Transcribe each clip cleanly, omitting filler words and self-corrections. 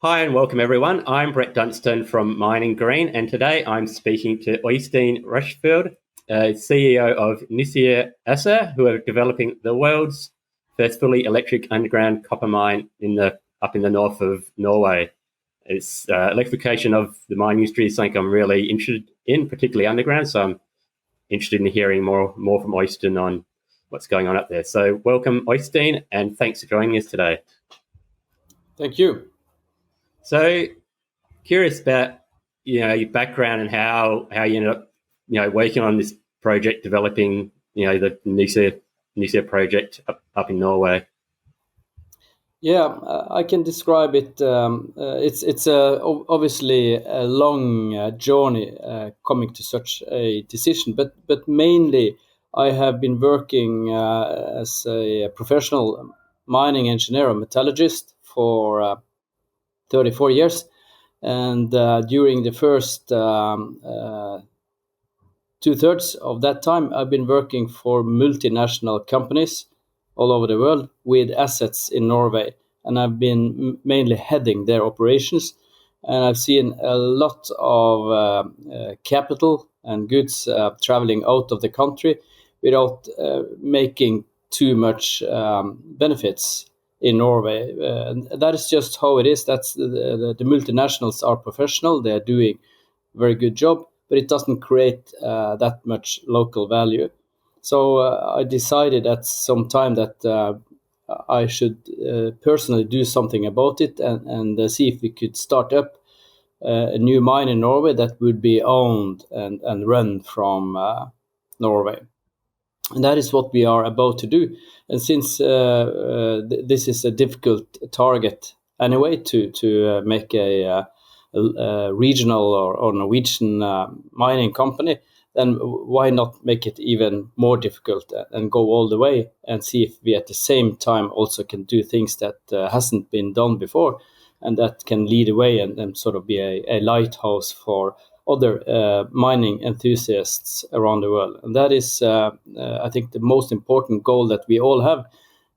Hi and welcome everyone. I'm Brett Dunstan from Mining Green, and today I'm speaking to Øystein Rushfeldt, CEO of Nussir ASA, who are developing the world's first fully electric underground copper mine up in the north of Norway. It's electrification of the mining industry is something I'm really interested in, particularly underground. So I'm interested in hearing more from Øystein on what's going on up there. So welcome, Øystein, and thanks for joining us today. Thank you. So curious about your background and how you ended up working on this project, developing the Nussir project up in Norway. Yeah, I can describe it. It's obviously a long journey coming to such a decision, but mainly I have been working as a professional mining engineer or metallurgist for 34 years, and during the first 2/3 of that time, I've been working for multinational companies all over the world with assets in Norway, and I've been mainly heading their operations. And I've seen a lot of capital and goods traveling out of the country without making too much benefits in Norway. And that is just how it is. That's the multinationals are professional. They're doing a very good job, but it doesn't create that much local value. So I decided at some time that I should personally do something about it and see if we could start up a new mine in Norway that would be owned and run from Norway. And that is what we are about to do. And since this is a difficult target anyway to make a regional or Norwegian mining company, then why not make it even more difficult and go all the way and see if we at the same time also can do things that hasn't been done before, and that can lead the way and sort of be a lighthouse for other mining enthusiasts around the world. And that is, I think, the most important goal that we all have,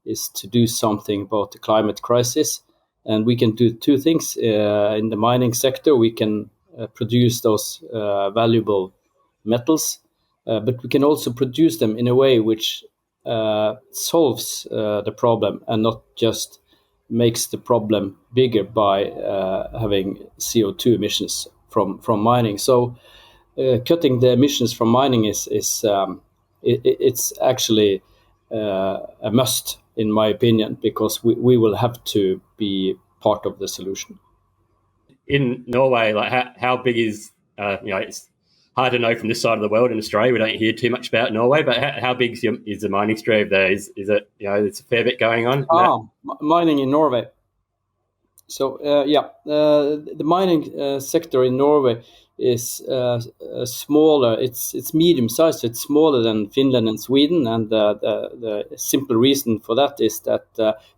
is to do something about the climate crisis. And we can do two things. In the mining sector, we can produce those valuable metals, but we can also produce them in a way which solves the problem and not just makes the problem bigger by having CO2 emissions from mining. So cutting the emissions from mining it's actually a must, in my opinion, because we will have to be part of the solution. In Norway, like how big is it's hard to know from this side of the world. In Australia, we don't hear too much about Norway, but how big is the mining industry over there? Is it it's a fair bit going on? Mining in Norway. So the mining sector in Norway is smaller. It's medium sized. It's smaller than Finland and Sweden, and the simple reason for that is that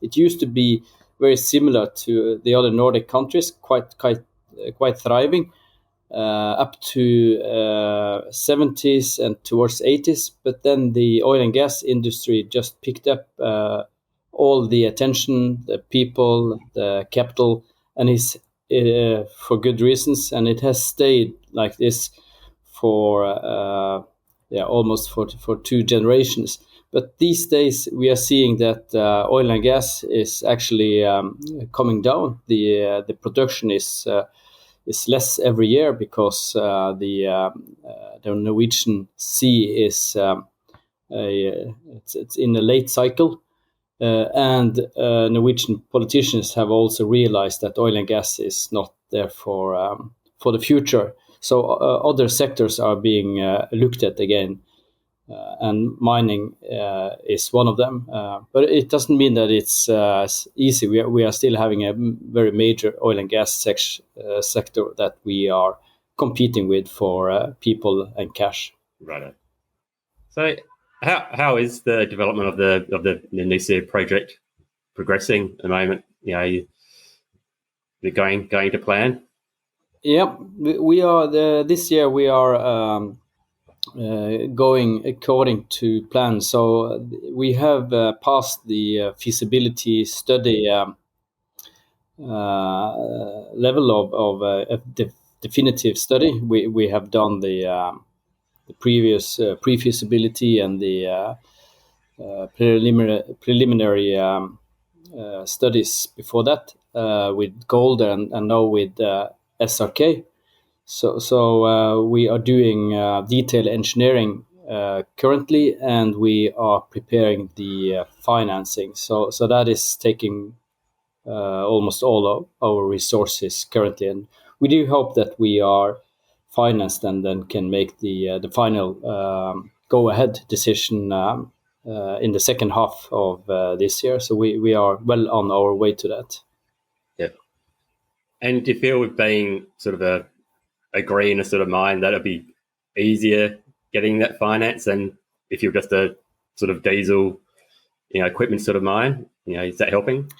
it used to be very similar to the other Nordic countries, quite thriving up to 70s and towards 80s. But then the oil and gas industry just picked up all the attention, the people, the capital, and is for good reasons. And it has stayed like this for almost for 2 generations. But these days we are seeing that oil and gas is actually coming down. The production is less every year because the Norwegian Sea is it's in a late cycle. And Norwegian politicians have also realized that oil and gas is not there for the future. So other sectors are being looked at again, and mining is one of them. But it doesn't mean that it's easy. We are still having a very major oil and gas sector that we are competing with for people and cash. Right. So how is the development of the Nussir project progressing at the moment? You're going to plan? Yeah, we are. This year we are going according to plan. So we have passed the feasibility study level of a definitive study. We have done the previous pre-feasibility and the preliminary studies before that with gold and now with SRK. So we are doing detailed engineering currently, and we are preparing the financing. So that is taking almost all of our resources currently, and we do hope that we are financed and then can make the final go-ahead decision in the second half of this year. So we are well on our way to that. Yeah. And do you feel with being sort of a greener sort of mine that it'd be easier getting that finance than if you're just a sort of diesel, equipment sort of mine? Is that helping?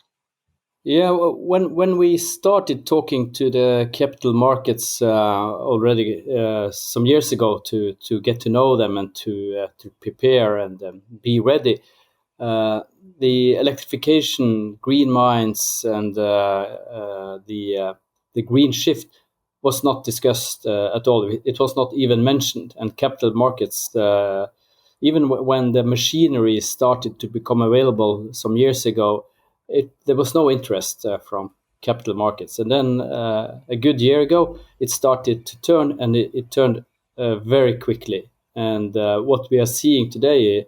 Yeah, when we started talking to the capital markets already some years ago to get to know them and to prepare and be ready, the electrification, green mines, and the green shift was not discussed at all. It was not even mentioned, and capital markets. Even when the machinery started to become available some years ago, there was no interest from capital markets. And then a good year ago, it started to turn, and it turned very quickly. And what we are seeing today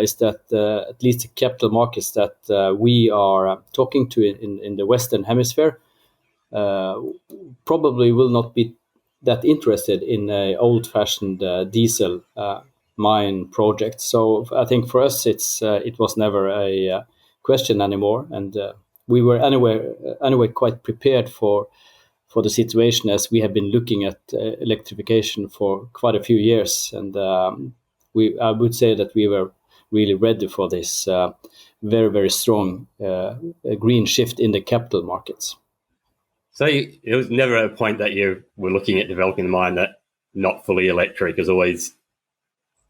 is that at least the capital markets that we are talking to in the Western Hemisphere probably will not be that interested in an old-fashioned diesel mine project. So I think for us, it was never a question anymore, and we were anyway quite prepared for the situation, as we have been looking at electrification for quite a few years, and I would say that we were really ready for this very, very strong green shift in the capital markets. So it was never a point that you were looking at developing the mine that not fully electric. Is always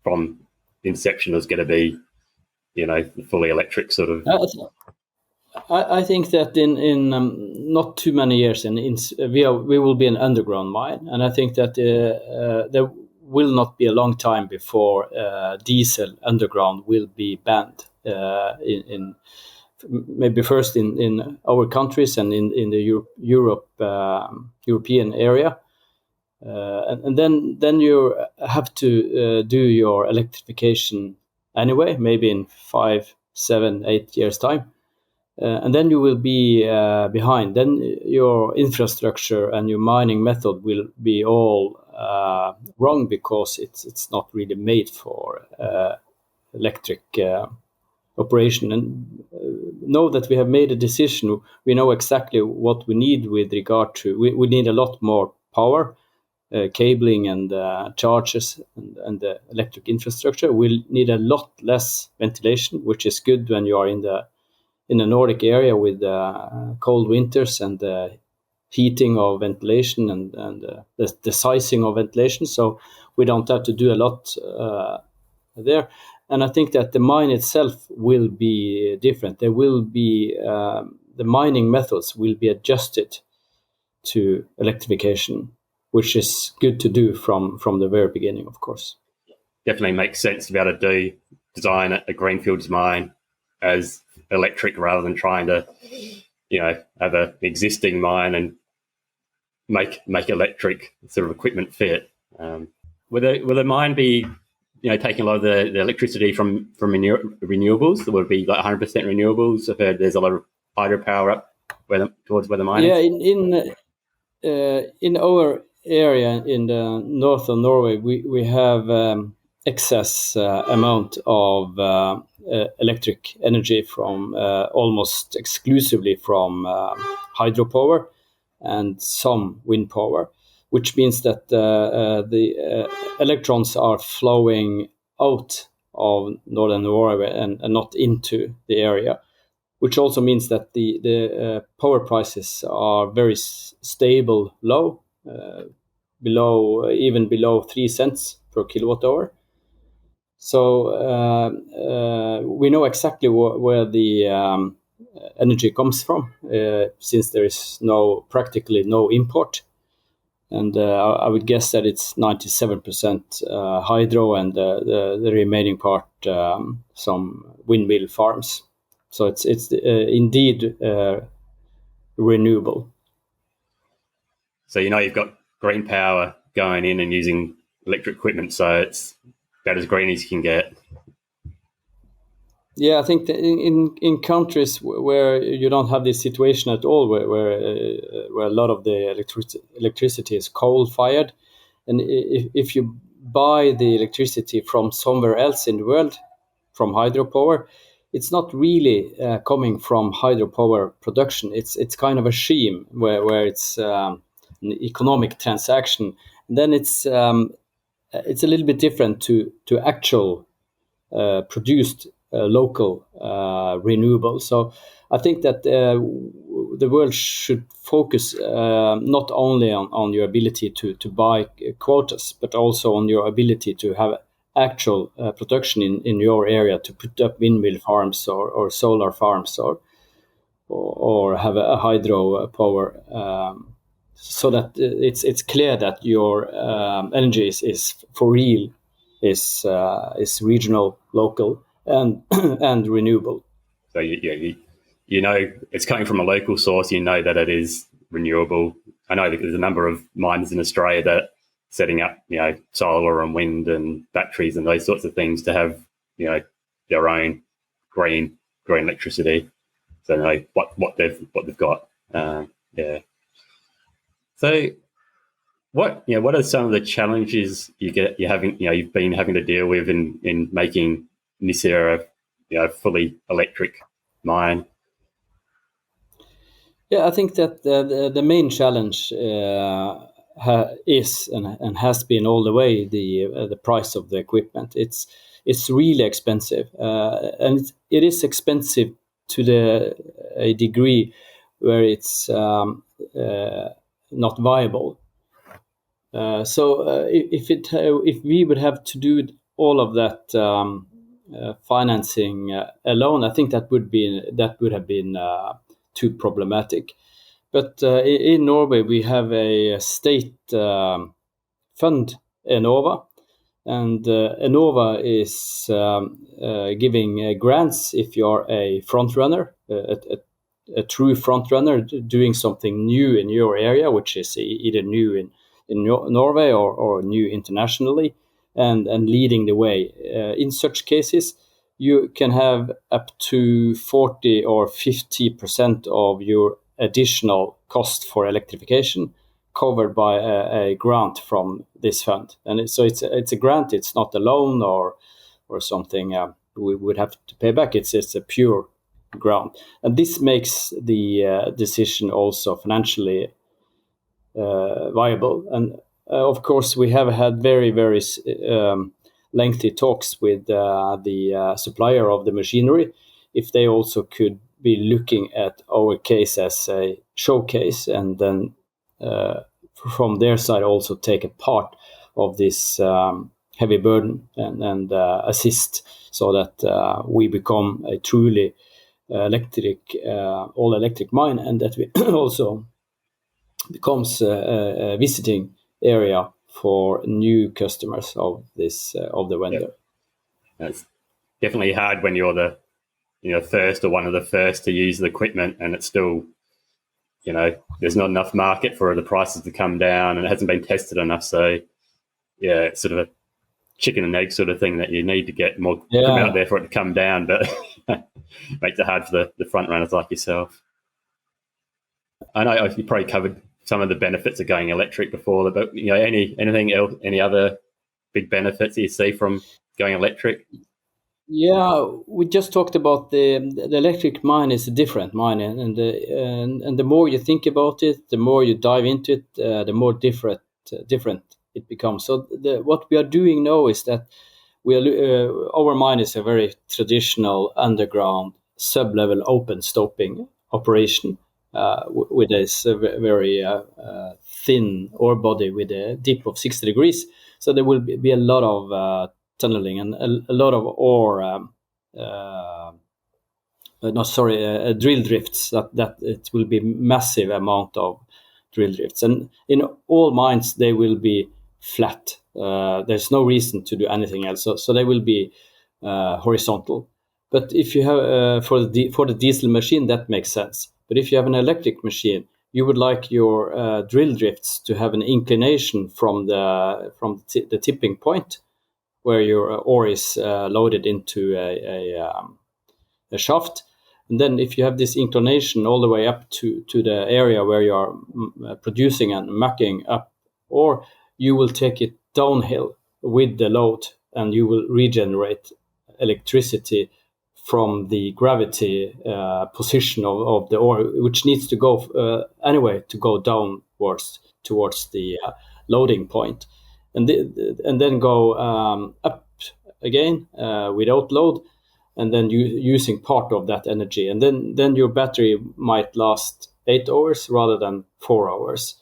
from inception was going to be, fully electric sort of. I think that in not too many years, we will be an underground mine, and I think that there will not be a long time before diesel underground will be banned in maybe first in our countries and in the European area, and then you have to do your electrification anyway, maybe in 5, 7, 8 years time. And then you will be behind. Then your infrastructure and your mining method will be all wrong, because it's not really made for electric operation. And know that we have made a decision. We know exactly what we need with regard to. We need a lot more power, cabling and chargers and the electric infrastructure. We'll need a lot less ventilation, which is good when you are in the Nordic area with cold winters and heating of ventilation and the sizing of ventilation. So we don't have to do a lot there. And I think that the mine itself will be different. There will be the mining methods will be adjusted to electrification, which is good to do from the very beginning, of course. Definitely makes sense to be able to design a greenfields mine as electric rather than trying to, have an existing mine and make electric sort of equipment fit. Will the mine be, taking a lot of the electricity from renewables? Will it be like 100% renewables? I've heard there's a lot of hydropower up towards where the mine is. Yeah, in our area in the north of Norway, we have excess amount of electric energy from almost exclusively from hydropower and some wind power, which means that the electrons are flowing out of northern Norway and not into the area, which also means that the power prices are very stable, low, below 3 cents per kilowatt hour. So we know exactly where the energy comes from, since there is practically no import. And I would guess that it's 97% hydro, and the remaining part some windmill farms. So it's indeed renewable. So you've got green power going in and using electric equipment, so it's about as green as you can get. Yeah, I think that in countries where you don't have this situation at all, where a lot of the electricity is coal fired, and if you buy the electricity from somewhere else in the world, from hydropower, it's not really coming from hydropower production. It's kind of a scheme where it's an economic transaction. And then it's a little bit different to actual produced local renewable. So I think that the world should focus not only on your ability to buy quotas, but also on your ability to have actual production in your area, to put up windmill farms or solar farms or have a hydro power, so that it's clear that your energy is for real, is regional, local, and and renewable. So you know it's coming from a local source. You know that it is renewable. I know that there's a number of mines in Australia that are setting up solar and wind and batteries and those sorts of things to have their own green electricity. So know what they've got. Yeah. So what are some of the challenges you've been having to deal with in making Nussir a fully electric mine? Yeah, I think that the main challenge is and has been all the way the price of the equipment. It's really expensive, and it is expensive to a degree where it's not viable. So if we would have to do all of that financing alone, I think that would have been too problematic. But in Norway, we have a state fund, Enova, and Enova is giving grants if you're a front runner, a true front runner doing something new in your area, which is either new in Norway or new internationally, and leading the way. In such cases, you can have up to 40 or 50% of your additional cost for electrification covered by a grant from this fund. And so it's a grant. It's not a loan or something we would have to pay back. It's a pure grant, and this makes the decision also financially viable. And of course, we have had very lengthy talks with the supplier of the machinery, if they also could be looking at our case as a showcase, and then from their side also take a part of this heavy burden and assist, so that we become a truly all electric mine, and that we also becomes a visiting area for new customers of this of the vendor. Yeah. It's definitely hard when you're the first or one of the first to use the equipment, and it's still there's not enough market for the prices to come down, and it hasn't been tested enough. So yeah, it's sort of a chicken and egg sort of thing, that you need to get more equipment out there for it to come down, but makes it hard for the front runners like yourself. I know you probably covered some of the benefits of going electric before, but anything else, any other big benefits that you see from going electric? Yeah, we just talked about the electric mine is a different mine, and the more you think about it, the more you dive into it, the more different it becomes. So what we are doing now is that our mine is a very traditional underground sub-level open stoping operation with this very thin ore body with a dip of 60 degrees. So there will be a lot of tunneling and a lot of ore drill drifts. That it will be massive amount of drill drifts, and in all mines they will be flat. There's no reason to do anything else, so they will be horizontal. But if you have for the diesel machine, that makes sense. But if you have an electric machine, you would like your drill drifts to have an inclination from the tipping point where your ore is loaded into a shaft. And then if you have this inclination all the way up to the area where you are producing and mucking up, or you will take it downhill with the load and you will regenerate electricity from the gravity position of the ore, which needs to go anyway to go downwards towards the loading point, and then go up again without load, and then using part of that energy, and then your battery might last 8 hours rather than 4 hours.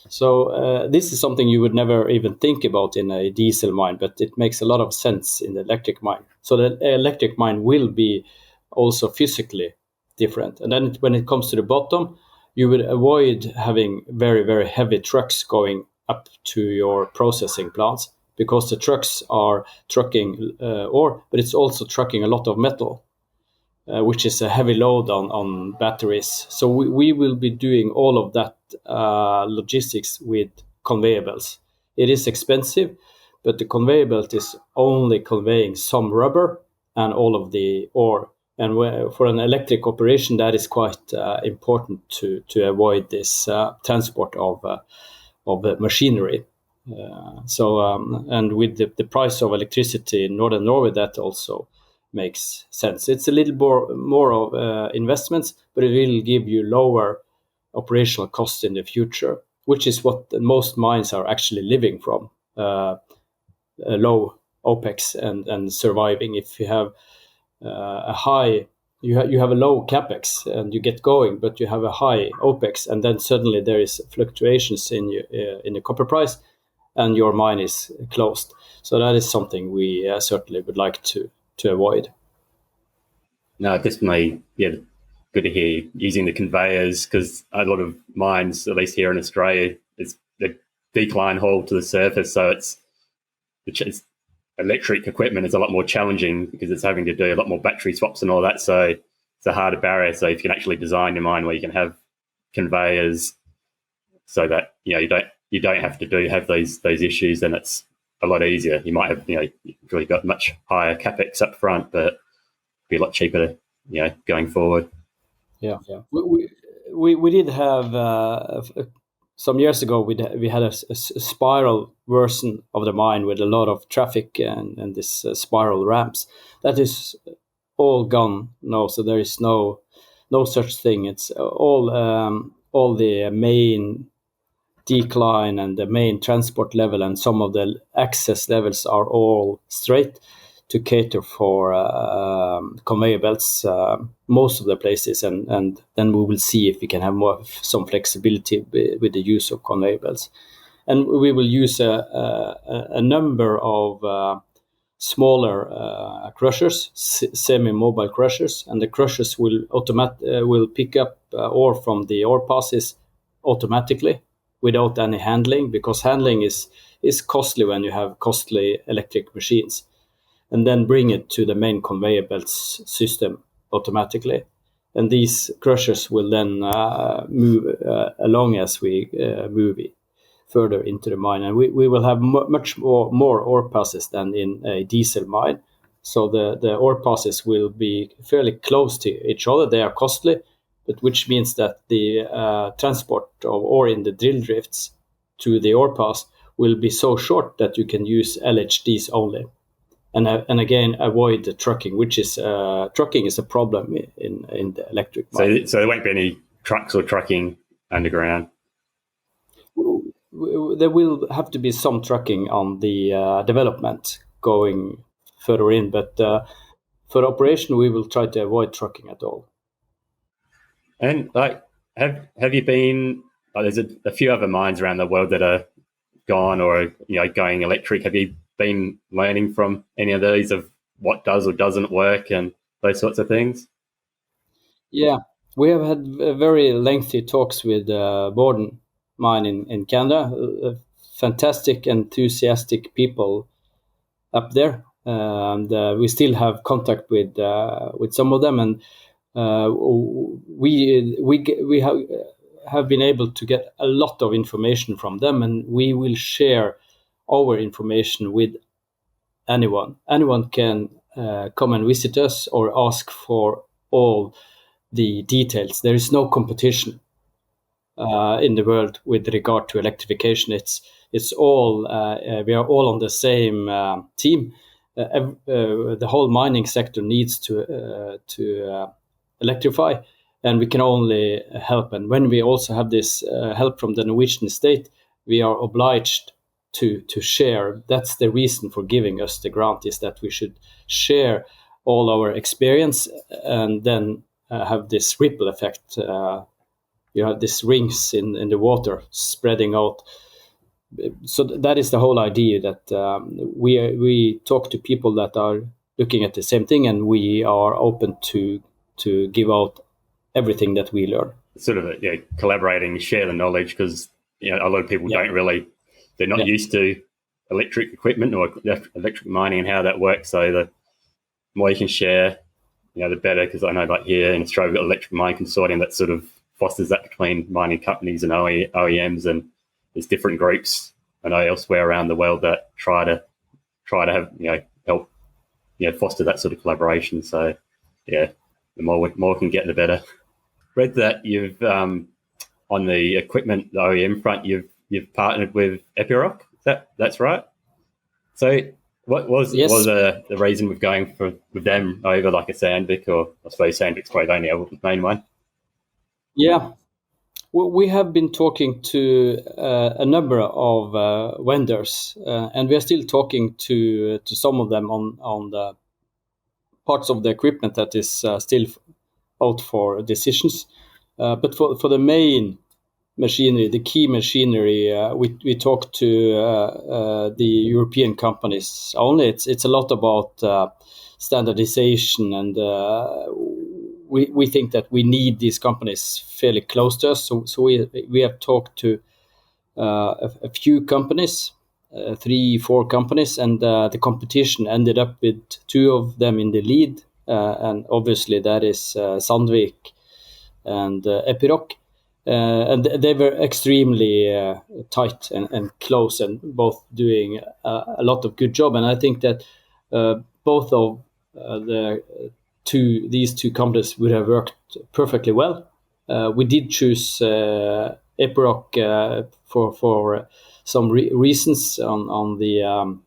So this is something you would never even think about in a diesel mine, but it makes a lot of sense in the electric mine. So the electric mine will be also physically different. And then when it comes to the bottom, you would avoid having very, very heavy trucks going up to your processing plants, because the trucks are trucking ore, but it's also trucking a lot of metal, which is a heavy load on batteries. So we will be doing all of that logistics with conveyor belts. It is expensive, but the conveyor belt is only conveying some rubber and all of the ore. And for an electric operation, that is quite important to avoid this transport of machinery. And with the price of electricity in northern Norway, that also makes sense. It's a little more of investments, but it will give you lower operational costs in the future, which is what most mines are actually living from, low OPEX and surviving. If you have you have a low capex and you get going, but you have a high OPEX, and then suddenly there is fluctuations in the copper price, and your mine is closed. So that is something we certainly would like to avoid. No, definitely, yeah, good to hear using the conveyors, because a lot of mines, at least here in Australia, is the decline haul to the surface, so it's electric equipment is a lot more challenging because it's having to do a lot more battery swaps and all that, so it's a harder barrier. So if you can actually design your mine where you can have conveyors so that you don't have to have those issues, then it's a lot easier. You might have you've really got much higher capex up front, but be a lot cheaper going forward. Yeah. We did have some years ago we had a spiral version of the mine with a lot of traffic and this spiral ramps. That is all gone now, so there is no such thing. It's all the main decline and the main transport level and some of the access levels are all straight to cater for conveyor belts most of the places, and then we will see if we can have some flexibility with the use of conveyor belts. And we will use a number of smaller crushers, semi-mobile crushers, and the crushers will pick up ore from the ore passes automatically without any handling, because handling is costly when you have costly electric machines, and then bring it to the main conveyor belts system automatically. And these crushers will then move along as we move further into the mine. And we will have much more ore passes than in a diesel mine. So the ore passes will be fairly close to each other. They are costly, but which means that the transport of ore in the drill drifts to the ore pass will be so short that you can use LHDs only. And again, avoid the trucking, which is trucking is a problem in the electric mine. So there won't be any trucks or trucking underground? There will have to be some trucking on the development going further in, but for operation, we will try to avoid trucking at all. And have you been? There's a few other mines around the world that are gone or going electric. Have you been learning from any of these of what does or doesn't work and those sorts of things? Yeah, we have had very lengthy talks with Borden Mine in Canada. Fantastic, enthusiastic people up there, and we still have contact with some of them, and we have been able to get a lot of information from them, and we will share our information with anyone. Anyone can come and visit us or ask for all the details. There is no competition in the world with regard to electrification. It's all we are all on the same team. The whole mining sector needs to electrify, and we can only help. And when we also have this help from the Norwegian state, we are obliged to share. That's the reason for giving us the grant, is that we should share all our experience and then have this ripple effect. You have these rings in the water spreading out. So that is the whole idea, that we talk to people that are looking at the same thing, and we are open to give out everything that we learn. Sort of collaborating, share the knowledge, because a lot of people don't really, they're not used to electric equipment or electric mining and how that works. So the more you can share, the better. Because I know, like here in Australia, we've got Electric Mining Consortium that sort of fosters that between mining companies and OEMs, and there's different groups I know elsewhere around the world that try to have help foster that sort of collaboration. So the more we can get, the better. Read that you've on the equipment, the OEM front, you've partnered with Epiroc. That's right. So what was the reason with going with them over like a Sandvik, or I suppose Sandvik's probably the only main one? Yeah, we have been talking to a number of vendors, and we are still talking to some of them on the parts of the equipment that is still out for decisions. But for the main machinery, the key machinery, we talk to the European companies only. It's a lot about standardization, and we think that we need these companies fairly close to us. So we have talked to a few companies, 3-4 companies, and the competition ended up with 2 of them in the lead, and obviously that is Sandvik and Epiroc. And they were extremely tight and close, and both doing a lot of good job. And I think that both of these two companies would have worked perfectly well. We did choose Epiroc for some reasons. On the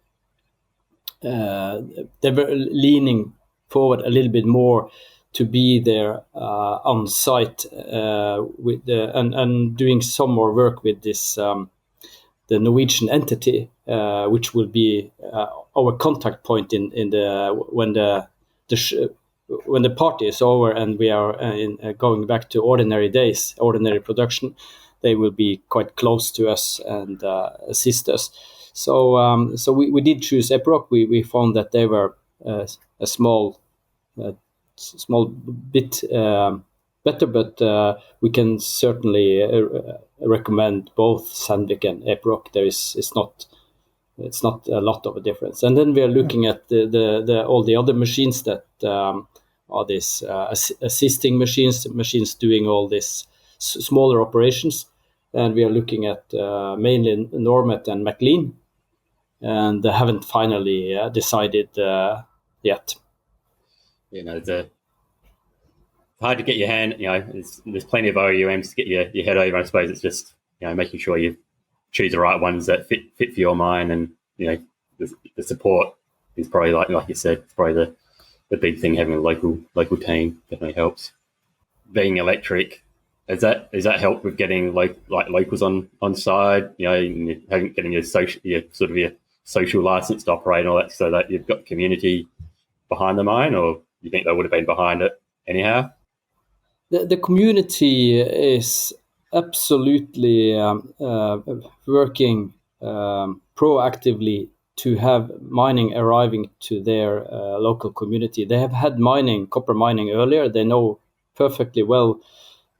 they were leaning forward a little bit more to be there on site with and doing some more work with this the Norwegian entity, which will be our contact point in the when the party is over and we are going back to ordinary days, ordinary production. They will be quite close to us and assist us. So we did choose Epiroc. We found that they were a small bit better, but we can certainly recommend both Sandvik and Epiroc. It's not a lot of a difference. And then we are looking at the all the other machines that are these assisting machines doing all these smaller operations, and we are looking at mainly Normet and McLean, and they haven't finally decided yet. It's hard to get your hand. There's plenty of OEMs to get your head over. I suppose it's just making sure you choose the right ones that fit for your mine, and the support is probably like you said, it's probably the big thing. Having a local team definitely helps. Being electric, has that helped with getting locals on side? Getting your social license to operate and all that, so that you've got community behind the mine, or you think they would have been behind it anyhow? The community is absolutely working proactively to have mining arriving to their local community. They have had copper mining earlier. They know perfectly well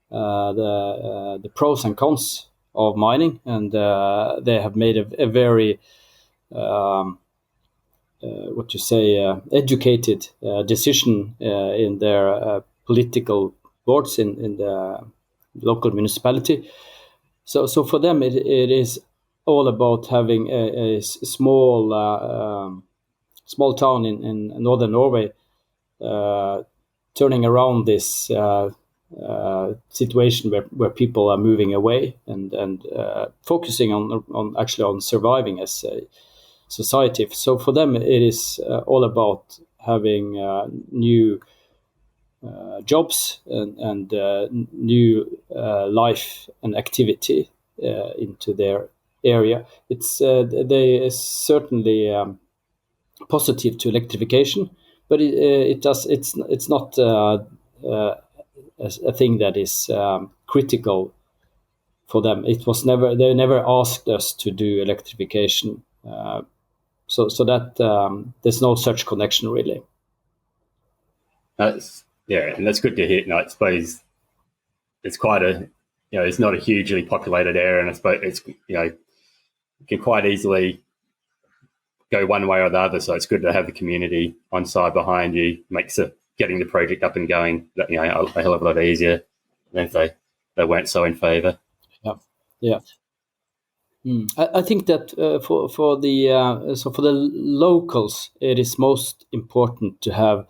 the pros and cons of mining, and they have made a very educated decision in their political boards in the local municipality. So for them, it is all about having a small small town in northern Norway, turning around this situation where people are moving away and focusing on surviving as a society. So for them, it is all about having new jobs and new life and activity into their area. They is certainly positive to electrification, but it's not a thing that is critical for them. They never asked us to do electrification, so that there's no such connection really. And that's good to hear. I suppose it's quite it's not a hugely populated area, and I suppose it's you can quite easily go one way or the other. So it's good to have the community on side behind you. Makes getting the project up and going a hell of a lot easier than if they weren't so in favour. Yeah. I think that for the locals, it is most important to have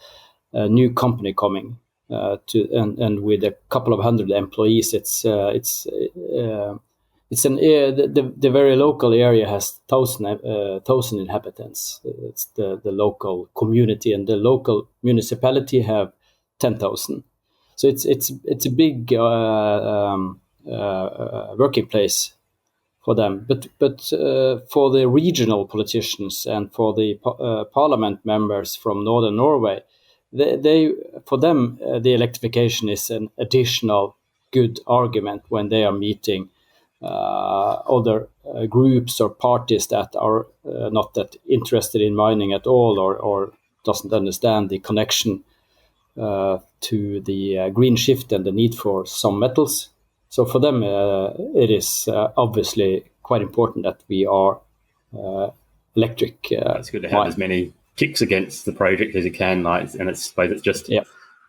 a new company coming and with a couple of hundred employees. The very local area has 1,000 inhabitants. It's the local community, and the local municipality have 10,000. So it's a big working place for them. But for the regional politicians and for the parliament members from northern Norway, for them the electrification is an additional good argument when they are meeting other groups or parties that are not that interested in mining at all, or doesn't understand the connection to the green shift and the need for some metals. So for them, it is obviously quite important that we are electric. It's good to have as many ticks against the project as you can, and I suppose it's just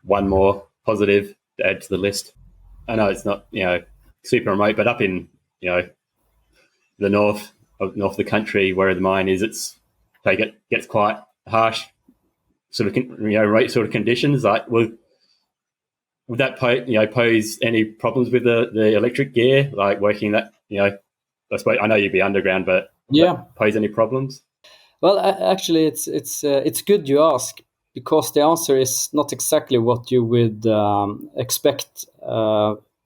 one more positive to add to the list. I know it's not super remote, but up in the north of the country where the mine is, it gets quite harsh sort of conditions. Like would that pose any problems with the electric gear, like working that I suppose I know you'd be underground, but pose any problems? Well, actually, it's good you ask, because the answer is not exactly what you would expect.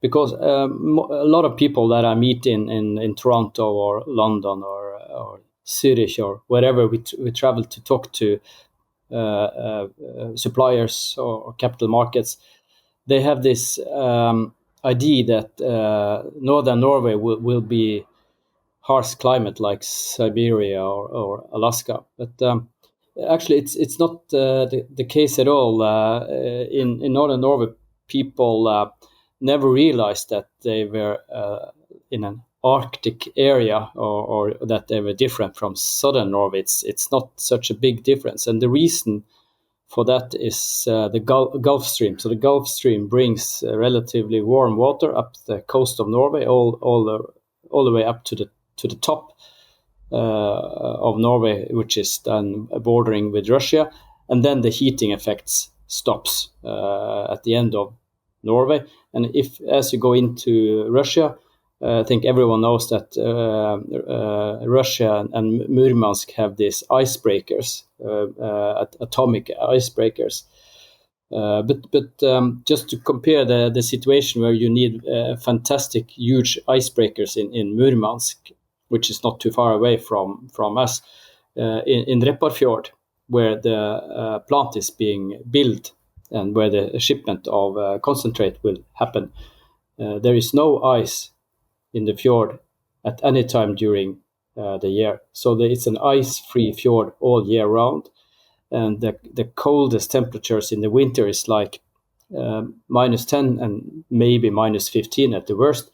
Because a lot of people that I meet in Toronto or London or Zurich or wherever we travel to talk to suppliers or capital markets, they have this idea that northern Norway will be harsh climate like Siberia or Alaska, but actually it's not the case at all. In northern Norway, people never realized that they were in an Arctic area or that they were different from southern Norway. It's not such a big difference, and the reason for that is the Gulf Stream. So the Gulf Stream brings relatively warm water up the coast of Norway, all the way up to the top of Norway, which is then bordering with Russia, and then the heating effects stops at the end of Norway. And as you go into Russia, I think everyone knows that Russia and Murmansk have these icebreakers, atomic icebreakers. But just to compare the situation where you need fantastic, huge icebreakers in Murmansk, which is not too far away from us, in Repparfjord, where the plant is being built and where the shipment of concentrate will happen, there is no ice in the fjord at any time during the year. So it's an ice-free fjord all year round. And the coldest temperatures in the winter is like -10 and maybe -15 at the worst,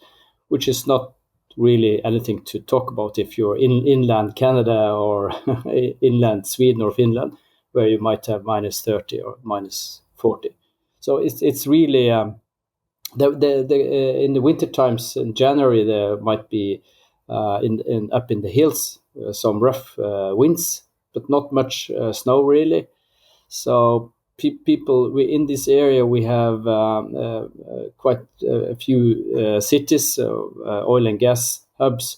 which is not really anything to talk about if you're in inland Canada or inland Sweden or Finland, where you might have -30 or -40. So it's really in the winter times in January there might be up in the hills some rough winds, but not much snow really. So people in this area, we have quite a few cities, oil and gas hubs,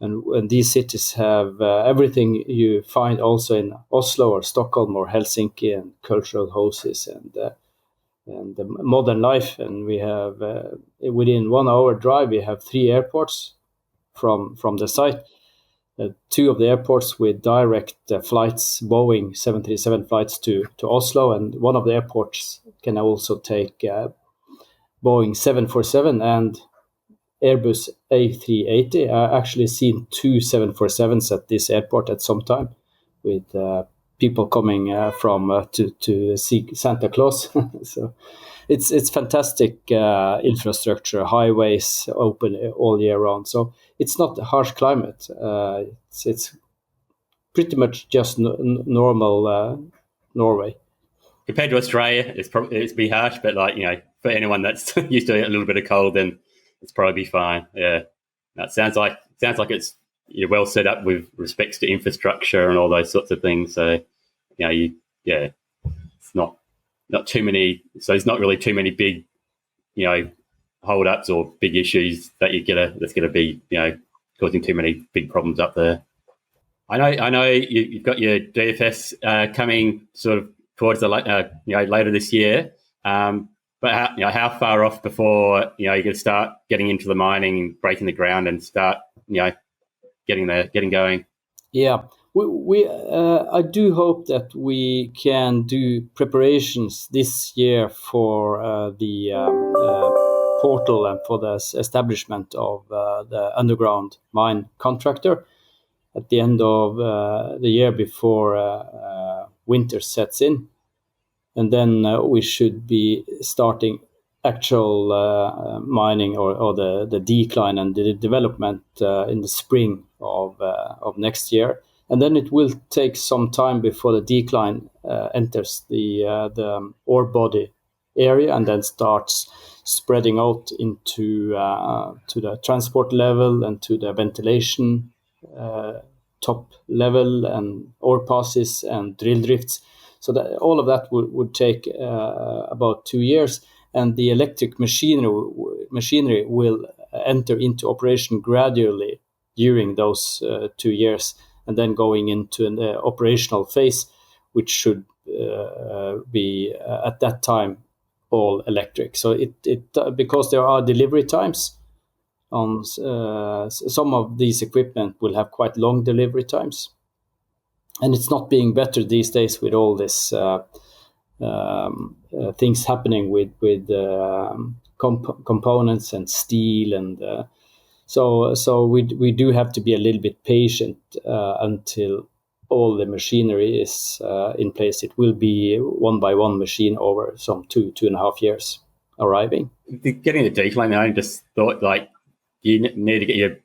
and these cities have everything you find also in Oslo or Stockholm or Helsinki, and cultural houses and the modern life. And we have within 1 hour drive, we have 3 airports from the site. 2 of the airports with direct flights, Boeing 737 flights to Oslo, and one of the airports can also take Boeing 747 and Airbus A380. I actually seen 2 747s at this airport at some time, with people coming to see Santa Claus. So it's fantastic infrastructure, highways open all year round. So it's not a harsh climate. It's pretty much just normal Norway. Compared to Australia, it's be harsh, but for anyone that's used to a little bit of cold, then it's probably fine. Yeah, that sounds like it's well set up with respects to infrastructure and all those sorts of things. So it's not too many. So it's not really too many big hold ups or big issues that that's going to be causing too many big problems up there. I know you've got your DFS coming sort of towards the later this year. But how far off before you're going to start getting into the mining, breaking the ground, and start getting going? Yeah, I do hope that we can do preparations this year for the portal and for the establishment of the underground mine contractor at the end of the year before winter sets in. And then we should be starting actual mining or the decline and the development in the spring of next year. And then it will take some time before the decline enters the ore body area and then starts spreading out into to the transport level and to the ventilation top level and ore passes and drill drifts. So that all of that would take about 2 years, and the electric machinery will enter into operation gradually during those 2 years, and then going into an operational phase, which should be at that time all electric. So it because there are delivery times on some of these equipment will have quite long delivery times. And it's not being better these days with all this things happening with components and steel, and so we do have to be a little bit patient until all the machinery is in place. It will be one by one machine over some 2.5 years arriving. Getting the decline, I just thought you need to get your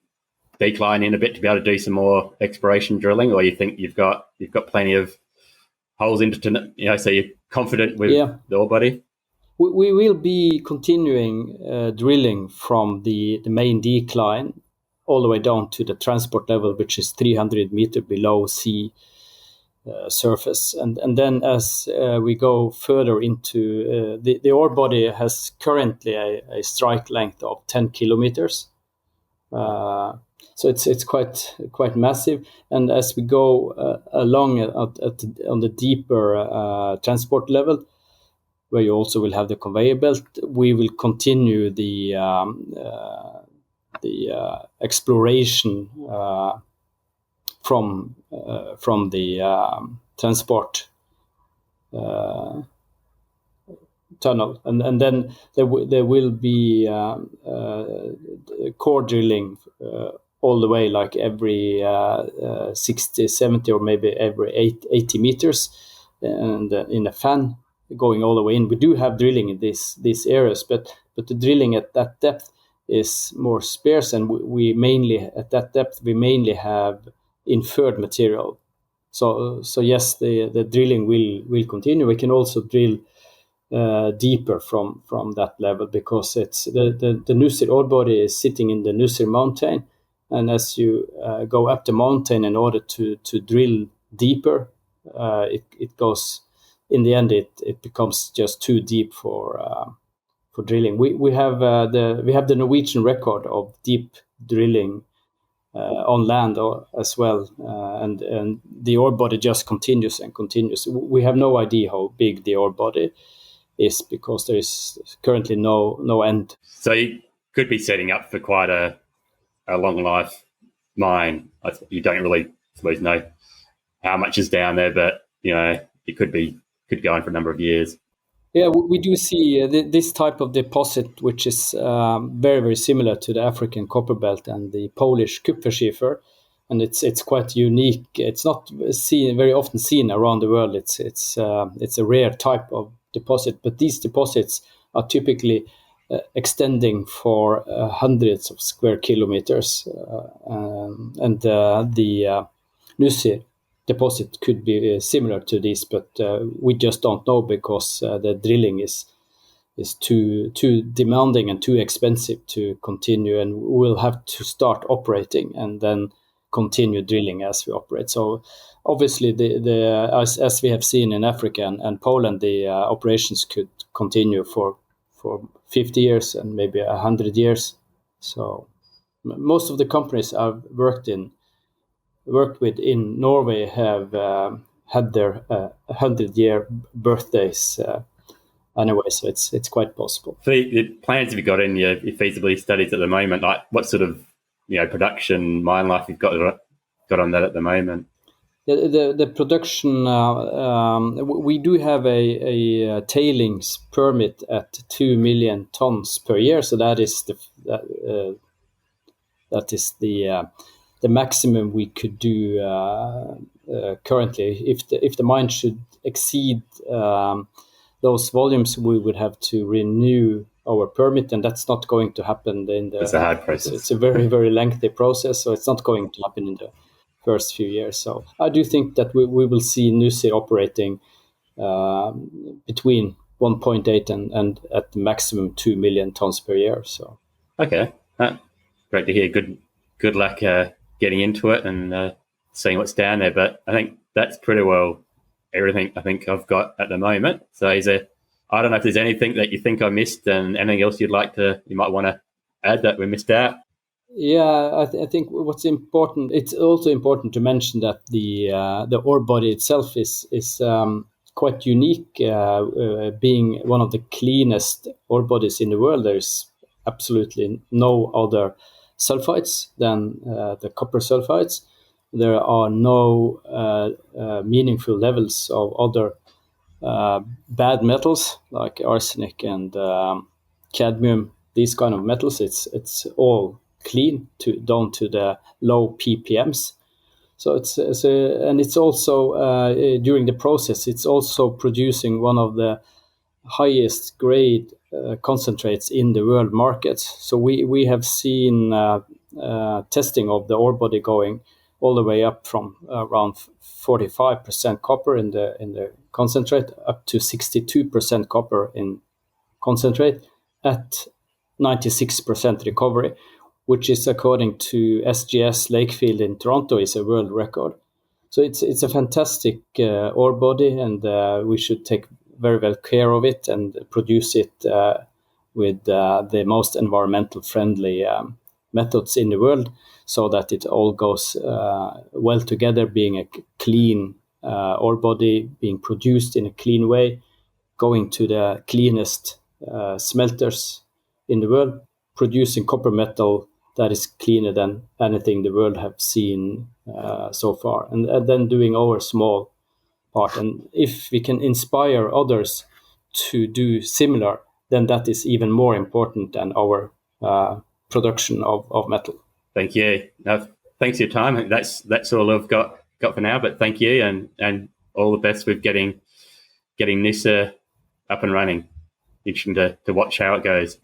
decline in a bit to be able to do some more exploration drilling, or you think you've got plenty of holes into so you're confident with the ore body? We will be continuing drilling from the main decline all the way down to the transport level, which is 300 meters below sea surface, and then as we go further into the ore body has currently a strike length of 10 kilometers. So it's quite massive, and as we go along on the deeper transport level, where you also will have the conveyor belt, we will continue the exploration from the transport tunnel, and then there will be core drilling all the way, like every 60, 70, or maybe every 80 meters, and in a fan going all the way in. We do have drilling in these areas, but the drilling at that depth is more sparse, and we mainly have inferred material. So yes, the drilling will continue. We can also drill deeper from that level, because it's the Nussir orebody is sitting in the Nussir mountain, and as you go up the mountain in order to drill deeper, it goes, in the end it becomes just too deep for drilling. We have the Norwegian record of deep drilling on land as well, and the ore body just continues and continues. We have no idea how big the ore body is, because there is currently no end. So you could be setting up for quite a long life mine. You don't really, I suppose, know how much is down there, but it could go on for a number of years. Yeah, we do see this type of deposit, which is very, very similar to the African copper belt and the Polish Kupferschiefer, and it's quite unique. It's not very often seen around the world. It's a rare type of deposit, but these deposits are typically extending for hundreds of square kilometers, and the Nussir deposit could be similar to this, but we just don't know, because the drilling is too demanding and too expensive to continue, and we'll have to start operating and then continue drilling as we operate. So obviously, as we have seen in Africa and Poland, the operations could continue for 50 years and maybe 100 years. So most of the companies I've worked with in Norway have had their 100-year birthdays anyway, so it's quite possible. So the plans have you got in your feasibility studies at the moment? Like, what sort of production mine life you've got on that at the moment? The production, we do have a tailings permit at 2 million tons per year, so that is the maximum we could do currently. If the mine should exceed those volumes, we would have to renew our permit, and that's not going to happen It's a hard process. It's a very, very lengthy process, so it's not going to happen in the first few years. So I do think that we will see Nussir operating between 1.8 and at the maximum 2 million tons per year. So okay, great to hear. Good luck getting into it and seeing what's down there. But I think that's pretty well everything I think I've got at the moment. So I don't know if there's anything that you think I missed, and anything else you might want to add that we missed out. Yeah, I think what's important, it's also important to mention that the ore body itself is quite unique, being one of the cleanest ore bodies in the world. There's absolutely no other sulfides than the copper sulfides. There are no meaningful levels of other bad metals like arsenic and cadmium. These kind of metals, it's all clean down to the low ppms. So it's also during the process, it's also producing one of the highest grade concentrates in the world markets. So we have seen testing of the ore body going all the way up from around 45% copper in the concentrate up to 62% copper in concentrate at 96% recovery, which is, according to SGS Lakefield in Toronto, is a world record. So it's a fantastic ore body, and we should take very well care of it and produce it with the most environmental friendly methods in the world, so that it all goes well together, being a clean ore body, being produced in a clean way, going to the cleanest smelters in the world, producing copper metal that is cleaner than anything the world have seen so far, and then doing our small part. And if we can inspire others to do similar, then that is even more important than our production of metal. Thank you. Thanks for your time. That's all I've got for now. But thank you, and all the best with getting Nussir up and running. Interesting to watch how it goes.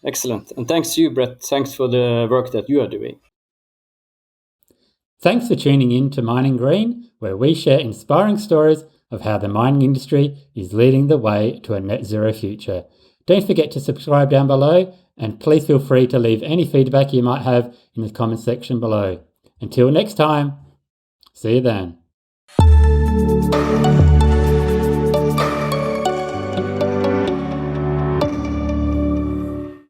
Excellent. And thanks to you, Brett. Thanks for the work that you are doing. Thanks for tuning in to Mining Green, where we share inspiring stories of how the mining industry is leading the way to a net zero future. Don't forget to subscribe down below, and please feel free to leave any feedback you might have in the comment section below. Until next time, see you then.